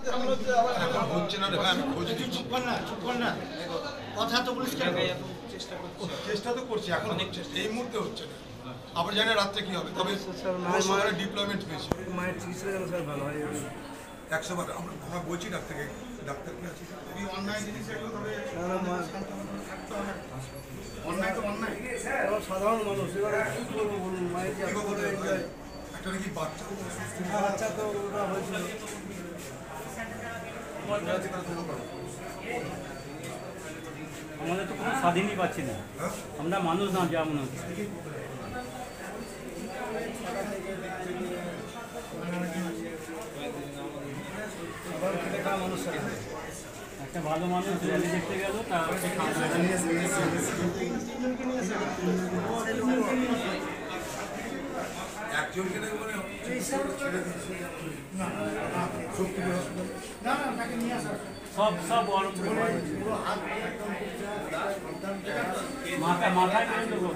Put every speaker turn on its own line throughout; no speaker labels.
হচ্ছে না রে ভাই, আমি খোঁজ দিচ্ছি।
চুপ কর না কথা তো বলিস কেন?
চেষ্টা তো করছি, এখন এই মুহূর্তে হচ্ছে না। আবার জানি রাত্রে কি হবে, তবে ডিপ্লয়মেন্ট হয়েছে।
মায়ের চিকিৎসা যেন স্যার ভালো হয়।
100বার আমরা বলছি ডাক্তারকে, ডাক্তার কি আছে
এই অন্যায় জিনিস এগুলো তবে থাকতে হবে। অন্যায় তো অন্যায়।
সাধারণ মানুষ এবার কি করবো বলুন, মায়ের যে
একটা নাকি বাচ্চা
বাচ্চা তো ওরা হয়েছিল।
আমাদের তো কোনো স্বাধীনই পাচ্ছি না, আমরা মানুষ না যা মনে হচ্ছে। একটা ভালো মানুষ র্যালি দেখতে গেল, তা
একজনকে নাকি মনে
সব মাথায় করে দেবো।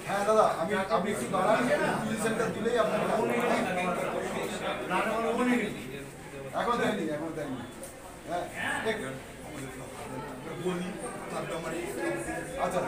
হ্যাঁ দাদা, আপনি একটু দাঁড়ান, পুলিশ সেন্টার দিলেই আপনাকে এখন দেয়নি হ্যাঁ
বলি, তারপরে আমার
আচ্ছা